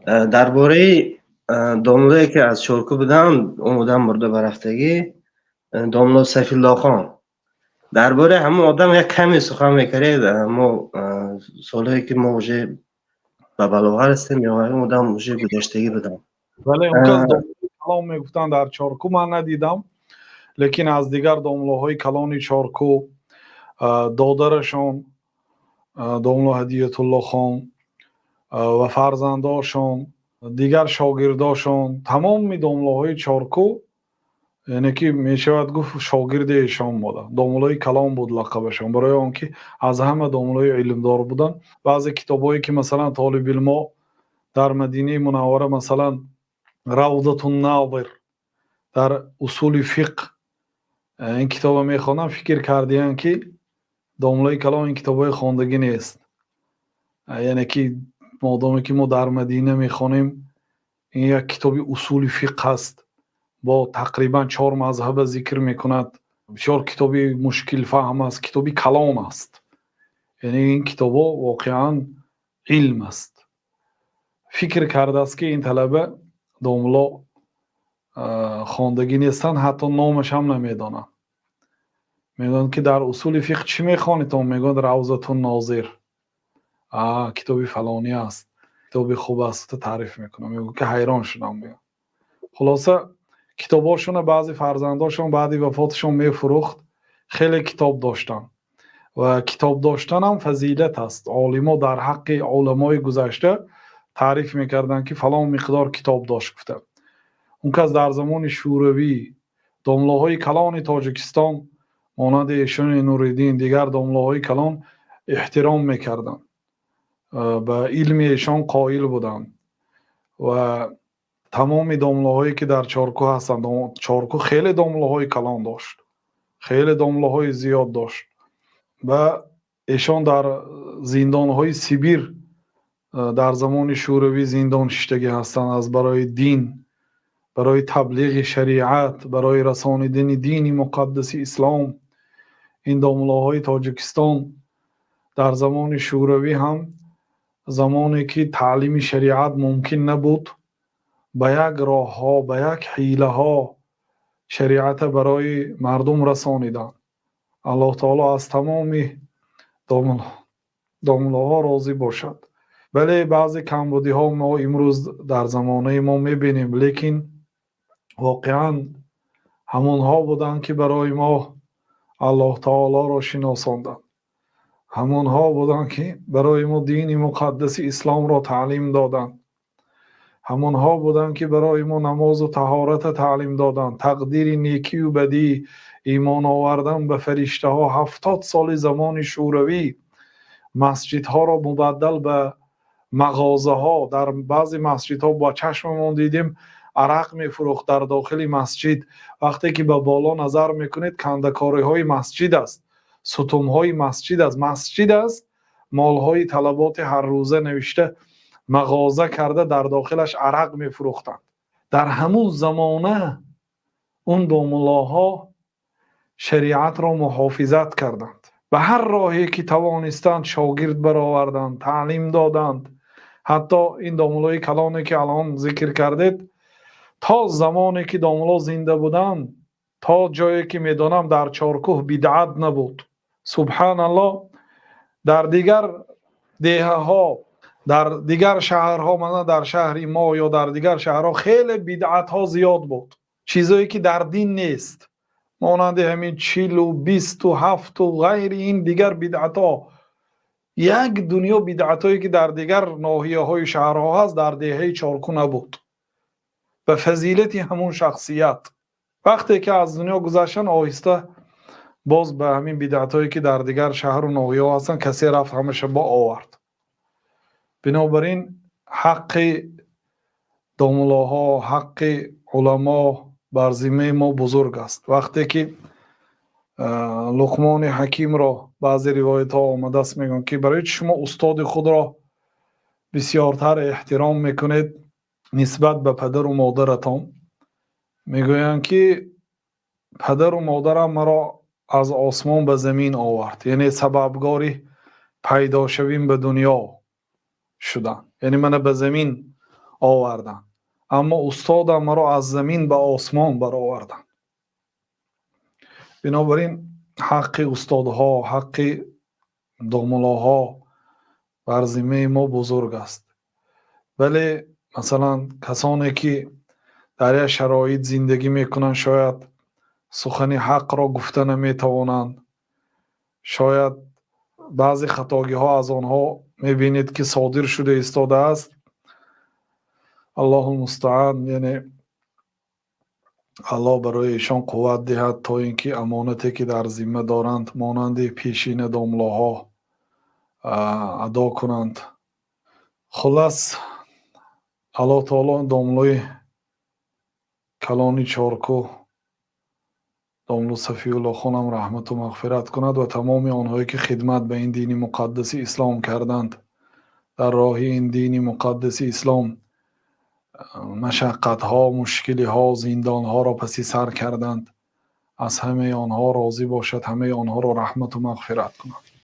درباره داملایی که از چارکو بودن اومدن مرده برفتگی، داملا سیفالله خان، درباره همون آدم یک کمی سخن میکرد. ما سالهایی که ما وجه به بلاغر هستیم یا اون آدم وجه گذشتگی بدم. ولی اون کس داملای کلان میگفتن در چارکو من ندیدم، لیکن از دیگر داملاهای کلان چارکو، دادرشان داملا هدیت الله خان و فرزنداشان، دیگر شاگرداشان، تمام داملاهای چارکو، یعنی که میشود گفت شاگرد ایشان بودن. داملای کلام بود لقبشان، برای آنکه از همه داملای علمدار بودن. بعضی کتابایی که مثلا طالب علم در مدینه منوره، مثلا روضة الناظر در اصول فقه این کتاب میخوانم، فکر کردیم که داملای کلام این کتابای خواندگی نیست. یعنی که مادامی که ما در مدینه میخوانیم، این یک کتابی اصول فقه است، با تقریبا 4 مذهب ذکر میکند. بسیار کتابی مشکل فهم است، کتابی کلام است. یعنی این کتاب واقعا علم است. فکر کرده است که این طلبه داملا خواندگی نیستن، حتی نامش هم نمیدانن. میگن که در اصول فقه چی میخوانید؟ میگن روضة الناظر، کتابی فلانی است، کتابی خوب است، تعریف میکنم. میگن که حیران شدم. میگن خلاصه کتاباشون بعضی فرزنداشون بعدی وفاتشون میفروخت. خیلی کتاب داشتن و کتاب داشتن هم فضیلت است. عالما در حق علمای گذشته تعریف میکردن که فلان مقدار کتاب داشت. گفته اون کس در زمان شوروی داملاهای کلان تاجیکستان مانند ایشان نوریدین، دیگر داملاهای کلان احترام میکردن، به علم ایشان قائل بودن و تمام داملاهایی که در چارکو هستند، چارکو خیلی داملاهای کلان داشت، خیلی داملاهای زیاد داشت. و ایشان در زندانهای سیبیر در زمان شوروی زندان شدگی هستند، از برای دین، برای تبلیغ شریعت، برای رسانیدن دین مقدس اسلام. این داملاهای تاجیکستان در زمان شوروی هم، زمانی که تعلیم شریعت ممکن نبود، به یک راه ها، به یک حیله ها شریعت برای مردم رسانیدن. الله تعالی از تمام داملاها راضی باشد. ولی بعضی کمبودی ها ما امروز در زمانه ما میبینیم، لیکن واقعا همون ها بودن که برای ما الله تعالی را شناساندن. همون ها بودن که برای ما دین مقدس اسلام را تعلیم دادن. همون ها بودن که برای ما نماز و طهارت تعلیم دادن، تقدیر نیکی و بدی، ایمان آوردن به فرشته ها. 70 سال زمان شوروی مسجدها را مبدل به مغازه ها، در بعضی مسجدها با چشممون دیدیم عرق میفروخت در داخل مسجد. وقتی که به بالا نظر میکنید کندکاری های مسجد است، ستون های مسجد است، مسجد است، مال های طلبات هر روزه نوشته مغازه کرده، در داخلش عرق میفروختند. در همون زمانه اون داملاها شریعت را محافظت کردند، به هر راهی که توانستند شاگرد برآوردند، تعلیم دادند. حتی این داملای کلانی که الان ذکر کردید، تا زمانی که داملا زنده بودند، تا جایی که میدانم در چارکوه بدعت نبود. سبحان الله. در دیگر دیه ها، در دیگر شهرها، مثلا در شهر ما یا در دیگر شهرها خیلی بدعت ها زیاد بود، چیزایی که در دین نیست، مانند همین 40 و 27 و غیر این دیگر بدعت ها. یک دنیا بدعت هایی که در دیگر ناحیه های شهرها هست در دیه چارکو نبود، به فضیلت همون شخصیت. وقتی که از دنیا گذشتن آهسته باز به همین بدعت هایی که در دیگر شهر و ناحیه ها هستن کسی رفت همشه با آورد. بنابراین حق داملاها، حق علما بر ذمه ما بزرگ است. وقتی که لقمان حکیم را بعضی روایت ها آمده است میگن که برای شما استاد خود را بسیارتر احترام میکنید نسبت به پدر و مادرتان، میگویند که پدر و مادرم مرا از آسمان به زمین آورد، یعنی سببگاری پیدا شویم به دنیا شدن، یعنی من به زمین آوردند، اما استادم مرا از زمین به آسمان برآوردند. بنابراین حق استادها، حق داملاها بر ذمه ما بزرگ است. ولی مثلا کسانی که در یک شرایط زندگی میکنند شاید سخن حق را گفته نمیتوانند، شاید بعضی خطاگی ها از آنها میبینید که صادر شده ایستاده است. الله المستعان، یعنی الله برای ایشان قوت دهد تا اینکه امانتی که در ذمه دارند مانند پیشین داملاها ادا کنند. خلاص الله تعالی داملای کلانی چارکو داملو صفی الله خانم رحمت و مغفرت کند و تمام آنهایی که خدمت به این دین مقدس اسلام کردند، در راه این دین مقدس اسلام مشقت ها، مشکلی ها، زندان ها را پسی سر کردند، از همه آنها راضی باشد، همه آنها را رحمت و مغفرت کند.